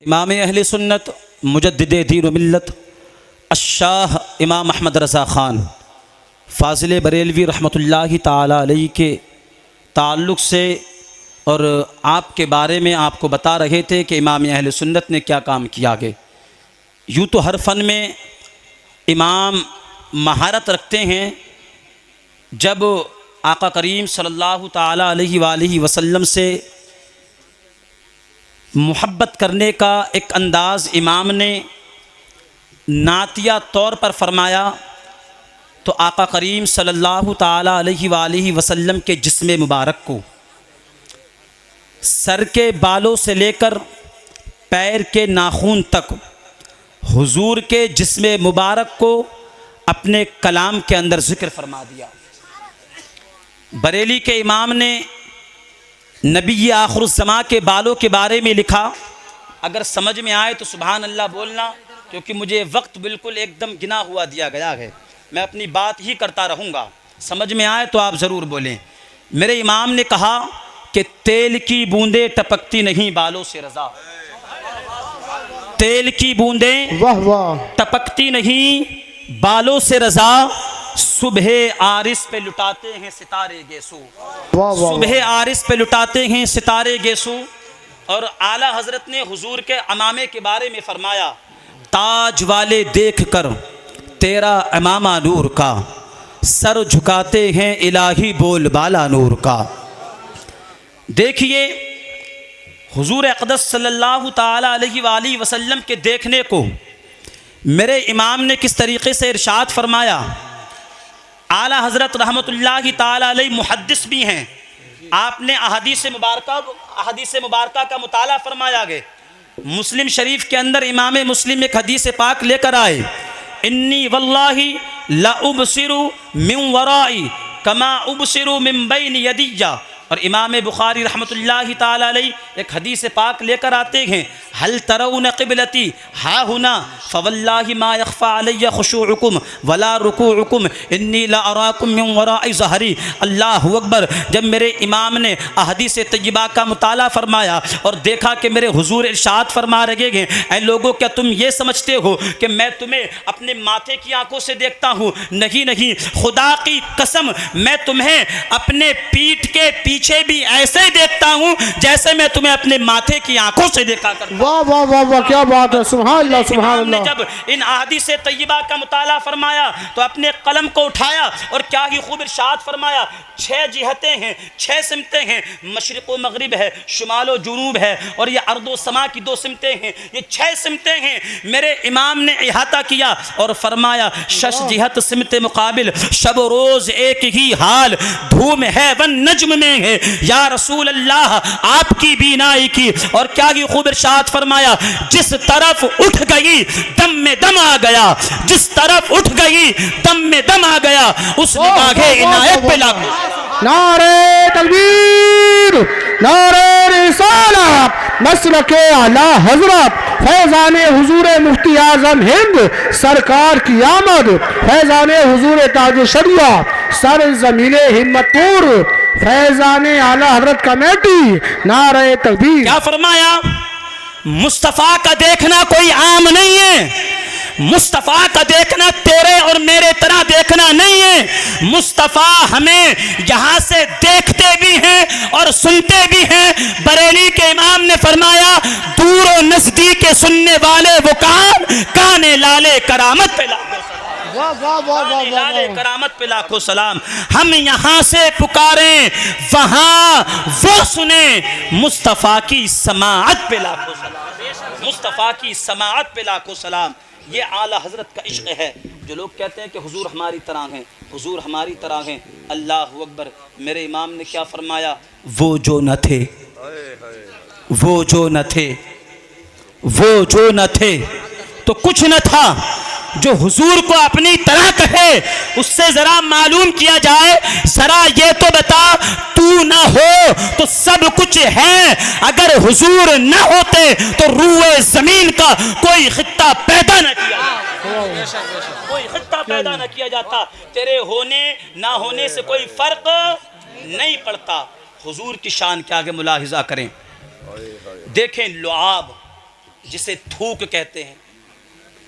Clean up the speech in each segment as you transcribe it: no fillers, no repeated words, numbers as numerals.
इमाम अहले सुन्नत मुजद्दिद दीन व मिल्लत अशाह इमाम अहमद रज़ा ख़ान फ़ाज़िल बरेलवी रहमतुल्लाहि ताला अलैहि के ताल्लुक़ से और आपके बारे में आपको बता रहे थे कि इमाम अहले सुन्नत ने क्या काम किया आगे। यूँ तो हर फ़न में इमाम महारत रखते हैं, जब आका करीम सल्लल्लाहु ताला अलैहि वसल्लम से मोहब्बत करने का एक अंदाज़ इमाम ने नातिया तौर पर फरमाया तो आका करीम सल्लल्लाहु ताला अलैहि वसल्लम के जिस्म मुबारक को सर के बालों से लेकर पैर के नाखून तक हुजूर के जिस्म मुबारक को अपने कलाम के अंदर ज़िक्र फरमा दिया। बरेली के इमाम ने नबी आखिरुज़्ज़मा के बालों के बारे में लिखा। अगर समझ में आए तो सुभान अल्लाह बोलना, क्योंकि मुझे वक्त बिल्कुल एकदम गिना हुआ दिया गया है, मैं अपनी बात ही करता रहूँगा। समझ में आए तो आप ज़रूर बोलें। मेरे इमाम ने कहा कि तेल की बूंदें टपकती नहीं बालों से रज़ा, तेल की बूंदें वाह वाह टपकती नहीं बालों से रज़ा, सुबह आरिस पे लुटाते हैं सितारे गेसू, सुबह आरिस पे लुटाते हैं सितारे गेसू। और आला हज़रत ने हुजूर के अमामे के बारे में फरमाया, ताज वाले देख कर तेरा अमामा नूर का, सर झुकाते हैं इलाही बोल बाला नूर का। देखिए हुजूर अक़दस सल्लल्लाहु ताला अलैहि वसल्लम के देखने को मेरे इमाम ने किस तरीक़े से इरशाद फरमाया। आला हज़रत रहमतुल्लाहि ताला अलैहि मुहद्दिस भी हैं, आपने अहादीस मुबारका का मुताला फरमाया गया। मुस्लिम शरीफ के अंदर इमाम मुस्लिम एक हदीस पाक लेकर आए, इन्नी वल्लाहि ला उबसिरु मिन वराई कमा उबसिरु मिन बैन यदिया। और इमाम बुखारी रहमतुल्लाहि ताला अलैहि एक हदीस पाक लेकर आते हैं, हल तरौन क़िबलती हा हुना फ़वल्लाहि मा यख़फ़ा अलैया खुशूउकुम वला रुकूउकुम इन्नी ला अराकुम मिन वराई ज़हरी। अल्लाहु अकबर। जब मेरे इमाम ने अहदीस तय्यबा का मुताला फरमाया और देखा कि मेरे हुजूर इरशाद फरमा रहे हैं, ऐ लोगों क्या तुम ये समझते हो कि मैं तुम्हें अपने माथे की आंखों से देखता हूँ? नहीं नहीं, खुदा की कसम मैं तुम्हें अपने पीठ के पीछे भी ऐसे देखता हूं जैसे मैं तुम्हें अपने माथे की आंखों से देखा करता हूं। वाह वाह वाह वाह, क्या बात है, सुभान अल्लाह सुभान अल्लाह। जब इन अहादीस तय्यबा का मुताला फरमाया तो अपने कलम को उठाया और क्या ही खूब इरशाद फरमाया। 6 जिहतें हैं, 6 सिमतें हैं, मशरिक़ व मग़रिब है, शुमाल व जुनूब है, और ये अर्द व समा की 2 सिमतें हैं। ये 6 सिमतें हैं। मेरे इमाम ने इहाता किया और फरमाया, शश जिहत सिमत मुकाबिल शब रोज़ एक ही हाल, धूम है वन नज्म में है या रसूल अल्लाह आपकी बीनाई की। और क्या ही खूब इरशाद फरमाया, जिस तरफ उठ गई दम में दम आ गया, जिस तरफ उठ गई दम में दम आ गया, उस निगाहे इनायत पे लागू। नारे तकबीर, नारे रिसालत, मसलके आला हजरत फैज़ाने हुजूर मुफ्ती आज़म हिंद सरकार की आमद, फैज़ाने हुजूर ताज शरिया सर ज़मीने हिम्मतपुर, फैज़ाने आला हजरत कमेटी, नारे तकबीर। क्या फरमाया? मुस्तफ़ा का देखना कोई आम नहीं है, मुस्तफ़ा का देखना तेरे और मेरे तरह देखना नहीं है। मुस्तफ़ा हमें यहाँ से देखते भी हैं और सुनते भी हैं। बरेली के इमाम ने फरमाया, दूर और नज़दीक के सुनने वाले वो काने लाले करामत पे लाले करामत पे लाखों सलाम। हम यहाँ से पुकारें वहाँ वो सुने, मुस्तफ़ा की समाअत पे लाखों सलाम, मुस्तफ़ा की समाअत पे लाखों सलाम। ये आला हज़रत का इश्क़ है। जो लोग कहते हैं कि हुजूर हमारी तरह हैं, हुजूर हमारी तरह हैं, अल्लाहु अकबर। मेरे इमाम ने क्या फरमाया, वो जो न थे, वो जो न थे, वो जो न थे तो कुछ न था। जो हुजूर को अपनी तरह कहे उससे जरा मालूम किया जाए, जरा ये तो बता, तू ना हो तो सब कुछ है, अगर हुजूर ना होते तो रूए जमीन का कोई खित्ता पैदा न किया, कोई खित्ता पैदा न किया जाता। तेरे होने ना होने से कोई फर्क नहीं पड़ता। हुजूर की शान के आगे मुलाहिजा करें, देखें लुआब जिसे थूक कहते हैं।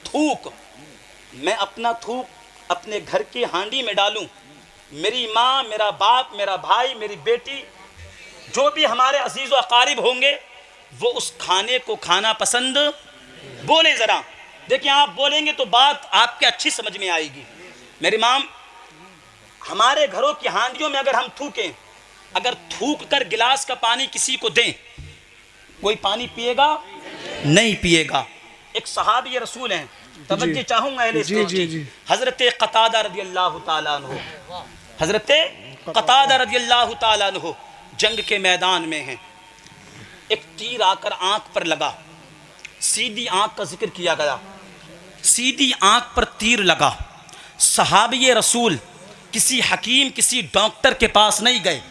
थूक, मैं अपना थूक अपने घर की हांडी में डालूं, मेरी माँ, मेरा बाप, मेरा भाई, मेरी बेटी, जो भी हमारे अजीज़ व अकारिब होंगे वो उस खाने को खाना पसंद बोलें। ज़रा देखिए, आप बोलेंगे तो बात आपके अच्छी समझ में आएगी। मेरी माम, हमारे घरों की हांडियों में अगर हम थूकें, अगर थूक कर गिलास का पानी किसी को दें, कोई पानी पिएगा? नहीं पिएगा। एक सहाबी रसूल हैं, तवज्जो चाहूँगा अहले इस्लाम की, हज़रत क़तादा रज़ियल्लाहु ताला अन्हु, हज़रत क़तादा रज़ियल्लाहु ताला अन्हु जंग के मैदान में हैं। एक तीर आकर आँख पर लगा, सीधी आँख का जिक्र किया गया, सीधी आँख पर तीर लगा। सहाबी रसूल किसी हकीम, किसी डॉक्टर के पास नहीं गए,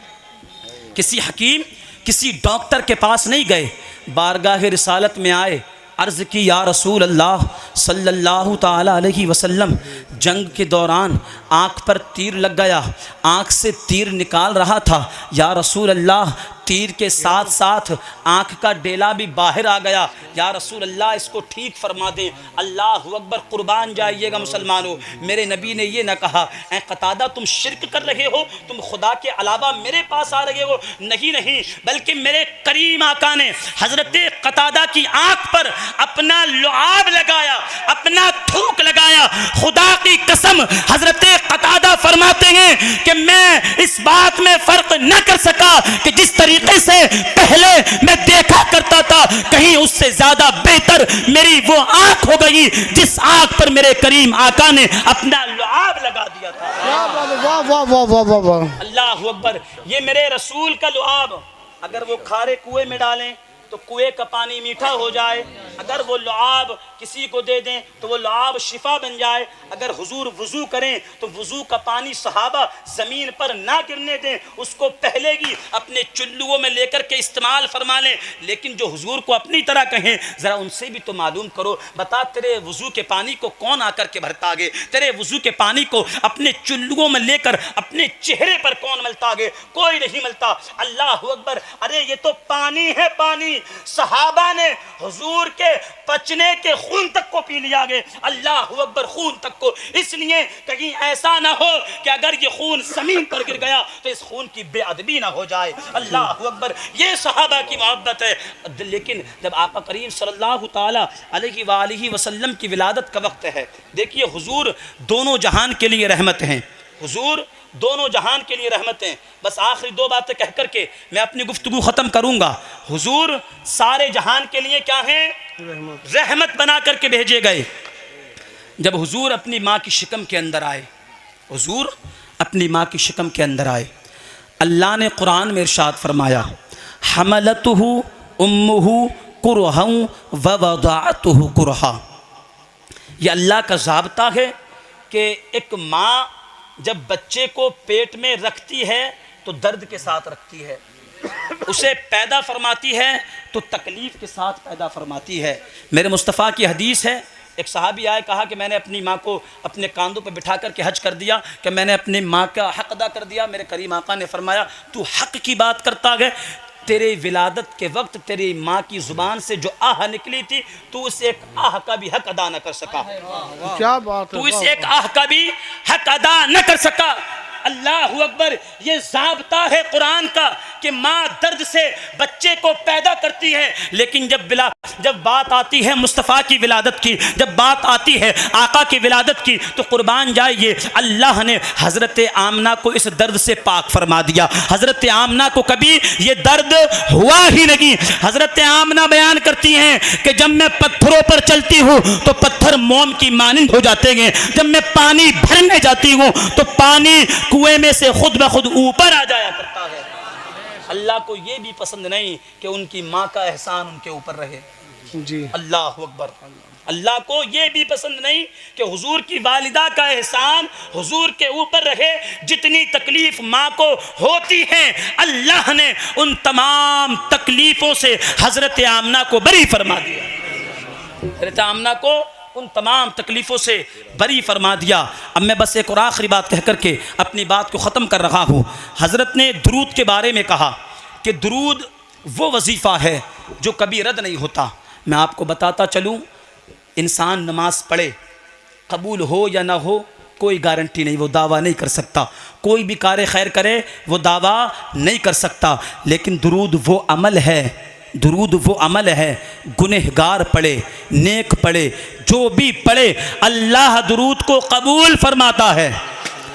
किसी हकीम, किसी डॉक्टर के पास नहीं गए, बारगाह रिसालत में आए, अर्ज़ की या रसूल अल्लाह सल्लल्लाहु ताला अलैहि वसल्लम, जंग के दौरान आँख पर तीर लग गया, आँख से तीर निकाल रहा था, या रसूल अल्लाह तीर के साथ साथ आँख का डेला भी बाहर आ गया, या रसूल अल्लाह इसको ठीक फरमा दें। अल्लाह अकबर, कुर्बान जाइएगा मुसलमानों, मेरे नबी ने ये ना कहा ऐ क़तादा तुम शिरक कर रहे हो, तुम खुदा के अलावा मेरे पास आ रहे हो, नहीं नहीं, बल्कि मेरे करीम आका ने हज़रत क़तादा की आँख पर अपना लुआब लगाया, अपना थूक लगाया। खुदा की कसम, हज़रत क़तादा फरमाते हैं कि मैं इस बात में फ़र्क न कर सका कि जिस तरीके से पहले मैं देखा करता था, कहीं उससे ज्यादा बेहतर मेरी वो आंख हो गई जिस आंख पर मेरे करीम आका ने अपना लुआब लगा दिया था। वाह वाह वाह वाह वाह वाह, अल्लाह अकबर। ये मेरे रसूल का लुआब, अगर वो खारे कुएं में डालें तो कुएं का पानी मीठा हो जाए, अगर वो लुआब किसी को दे दें तो वो लुआब शिफा बन जाए, अगर हुजूर वज़ू करें तो वज़ू का पानी सहाबा ज़मीन पर ना गिरने दें, उसको पहले ही अपने चुल्लुओं में लेकर के इस्तेमाल फरमा लें। लेकिन जो हुजूर को अपनी तरह कहें, ज़रा उनसे भी तो मालूम करो, बता तेरे वज़ू के पानी को कौन आकर के भरता गे, तेरे वज़ू के पानी को अपने चुल्लुओं में लेकर अपने चेहरे पर कौन मलता गे? कोई नहीं मलता। अल्लाह अकबर। अरे ये तो पानी है, पानी। सहाबा ने हुजूर के पचने के खून तक को पी लिया गए। अल्लाह अकबर, खून तक को। इसलिए कहीं ऐसा ना हो कि अगर ये खून जमीन पर गिर गया तो इस खून की बेअदबी ना हो जाए। अल्लाह अकबर, ये सहाबा की मोहब्बत है। लेकिन जब आका करीम सल्लल्लाहु ताला अलैहि वसल्लम की विलादत का वक्त है, देखिए हुजूर दोनों जहान के लिए रहमत हैं, हुजूर दोनों जहान के लिए रहमत हैं। बस आखिरी दो बातें कह करके मैं अपनी गुफ्तगू ख़त्म करूँगा। हुजूर सारे जहान के लिए क्या हैं? रहमत बना करके भेजे गए। जब हुजूर अपनी माँ की शिकम के अंदर आए, हुजूर अपनी माँ की शिकम के अंदर आए, अल्लाह ने कुरान में इरशाद फरमाया, हमलतहु उम्मुहु कुरहं व वदाअतहु कुरहा। ये अल्लाह का ज़ाब्ता है कि एक माँ जब बच्चे को पेट में रखती है तो दर्द के साथ रखती है, उसे पैदा फरमाती है तो तकलीफ़ के साथ पैदा फरमाती है। मेरे मुस्तफ़ा की हदीस है, एक सहाबी आए, कहा कि मैंने अपनी माँ को अपने कांधों पर बिठा कर के हज कर दिया, कि मैंने अपनी माँ का हक़ अदा कर दिया। मेरे करीम आका ने फरमाया, तू हक़ की बात करता है, तेरे विलादत के वक्त तेरी माँ की ज़ुबान से जो आह निकली थी, तू इस एक आह का भी हक़ अदा न कर सका। क्या बात है, तू इस एक आह का भी हक़ अदा न कर सका। अल्लाह अकबर। ये ज़ाब्ता है कुरान का कि माँ दर्द से बच्चे को पैदा करती है, लेकिन जब बात आती है मुस्तफ़ा की विलादत की, जब बात आती है आका की विलादत की, तो कुर्बान जाइए अल्लाह ने हज़रत आमना को इस दर्द से पाक फरमा दिया। हज़रत आमना को कभी ये दर्द हुआ ही नहीं। हज़रत आमना बयान करती हैं कि जब मैं पत्थरों पर चलती हूँ तो पत्थर मोम की मानिंद हो जाते हैं, जब मैं पानी भरने जाती हूँ तो पानी कुएं में से खुद ब खुद ऊपर आ जाया करता है। अल्लाह को ये भी पसंद नहीं कि उनकी माँ का एहसान उनके ऊपर रहे जी। अल्लाह अकबर। अल्लाह को ये भी पसंद नहीं कि हुजूर की वालिदा का एहसान हुजूर के ऊपर रहे। जितनी तकलीफ माँ को होती है, अल्लाह ने उन तमाम तकलीफ़ों से हज़रत आमना को बरी फरमा दिया। हज़रत आमना को उन तमाम तकलीफ़ों से बरी फरमा दिया। अब मैं बस एक और आखिरी बात कह करके अपनी बात को ख़त्म कर रहा हूँ। हज़रत ने दुरूद के बारे में कहा कि दुरूद वो वजीफ़ा है जो कभी रद्द नहीं होता। मैं आपको बताता चलूँ, इंसान नमाज पढ़े, कबूल हो या ना हो कोई गारंटी नहीं, वो दावा नहीं कर सकता। कोई भी कार खैर करे वो दावा नहीं कर सकता। लेकिन दुरूद वो अमल है, दुरूद वो अमल है, गुनहगार पढ़े, नेक पढ़े, जो भी पढ़े, अल्लाह दुरूद को कबूल फरमाता है,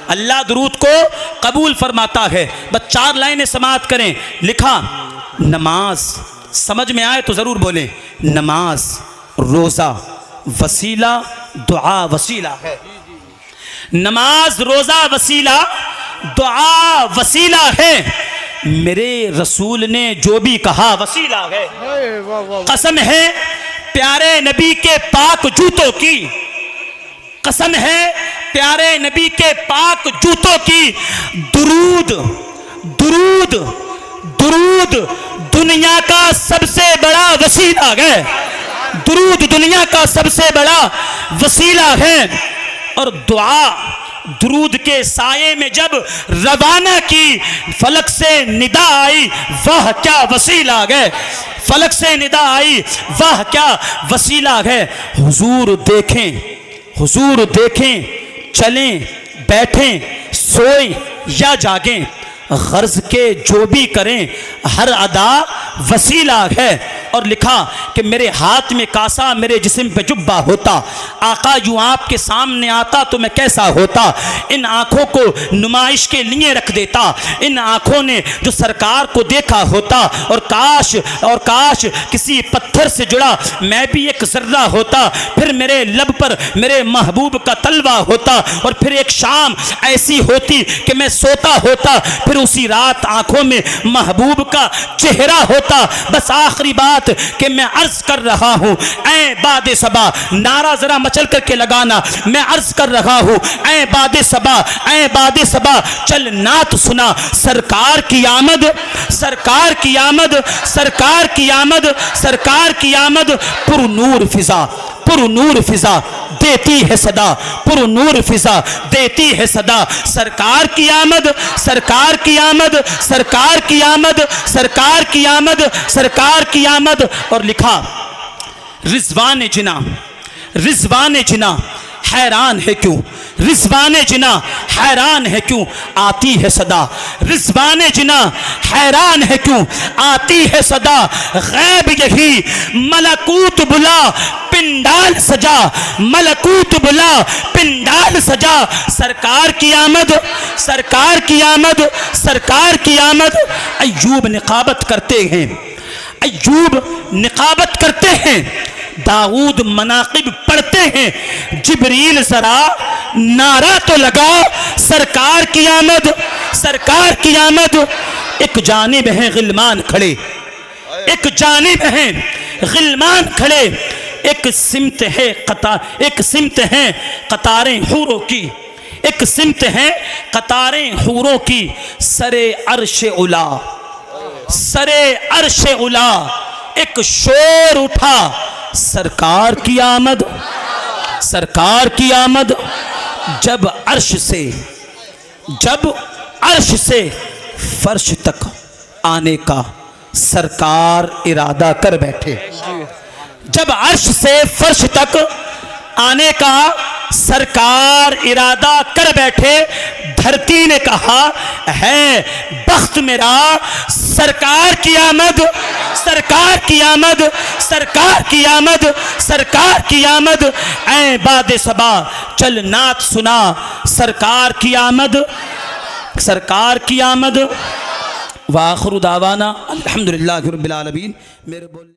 अल्लाह दुरूद को कबूल फरमाता है। बस 4 लाइनें समाअत करें। लिखा, नमाज, समझ में आए तो ज़रूर बोलें, नमाज रोज़ा वसीला, दुआ वसीला है। नमाज रोज़ा वसीला, दुआ वसीला है। मेरे रसूल ने जो भी कहा वसीला है। वाह वाह कसम है प्यारे नबी के पाक जूतों की, कसम है प्यारे नबी के पाक जूतों की। दुरूद, दुरूद, दुरूद दुनिया का सबसे बड़ा वसीला है, दुरूद दुनिया का सबसे बड़ा वसीला है। और दुआ दुरूद के साये में जब रवाना की, फलक से निदा आई, वाह क्या वसीला है, फलक से निदा आई, वाह क्या वसीला है। हुजूर देखें, हुजूर देखें, चलें, बैठें, सोएं या जागें, गर्ज के जो भी करें, हर अदा वसीला है। और लिखा कि मेरे हाथ में कासा, मेरे जिस्म पे जुब्बा होता, आका यूँ आपके सामने आता तो मैं कैसा होता। इन आँखों को नुमाइश के लिए रख देता, इन आँखों ने जो सरकार को देखा होता। और काश किसी पत्थर से जुड़ा मैं भी एक जर्रा होता, फिर मेरे लब पर मेरे महबूब का तलवा होता। और फिर एक शाम ऐसी होती कि मैं सोता होता, फिर उसी रात आँखों में महबूब का चेहरा होता। बस आखिरी बात कि मैं अर्ज कर रहा हूं, ऐ बादे सबा, नारा जरा मचल करके लगाना, मैं अर्ज कर रहा हूं, ऐ बादे सबा, ऐ बादे सबा, चल नात सुना, सरकार की आमद, सरकार की आमद, सरकार की आमद, सरकार की आमद। पुरनूर फिजा, पुरनूर फिजा देती है सदा, पुरनूर फिजा देती है सदा। सरकार की आमद, सरकार की आमद, सरकार की आमद, सरकार की आमद, सरकार की आमद। और लिखा, रिजवान जिना, रिजवान जिना हैरान है क्यों, रिजवान जिना हैरान है क्यों आती है सदा, रिजवान जिना हैरान है क्यों आती है सदा। गैब यही मलकूत बुला, पिंडाल सजा, मलकूत बुला, पिंडाल सजा। सरकार की आमद, सरकार की आमद, सरकार की आमद। अय्यूब निकाबत करते हैं, अय्यूब निकाबत करते हैं, दाऊद मनाकिब पढ़ते हैं। जिब्रील जरा नारा तो लगा, सरकार की आमद, सरकार की आमद। एक जानिब है गिलमान खड़े, एक जानिब है गिलमान खड़े, एक सिमत है कतार, एक सिमत है कतारें हूरों की, एक सिमत है कतारें हूरों की। सरे अर्श उला, सरे अर्श उला एक शोर उठा, सरकार की आमद, सरकार की आमद। जब अर्श से, जब अर्श से फर्श तक आने का सरकार इरादा कर बैठे, जब अर्श से फर्श तक आने का सरकार इरादा कर बैठे, धरती ने कहा है बख्त मेरा, सरकार की आमद, सरकार की आमद, सरकार की आमद, सरकार की आमद। ऐ बादे सबा चल नात सुना, सरकार की आमद, सरकार की आमद। वाखिरु दावाना अल्हम्दुलिल्लाहि रब्बिल आलमीन। मेरे बोल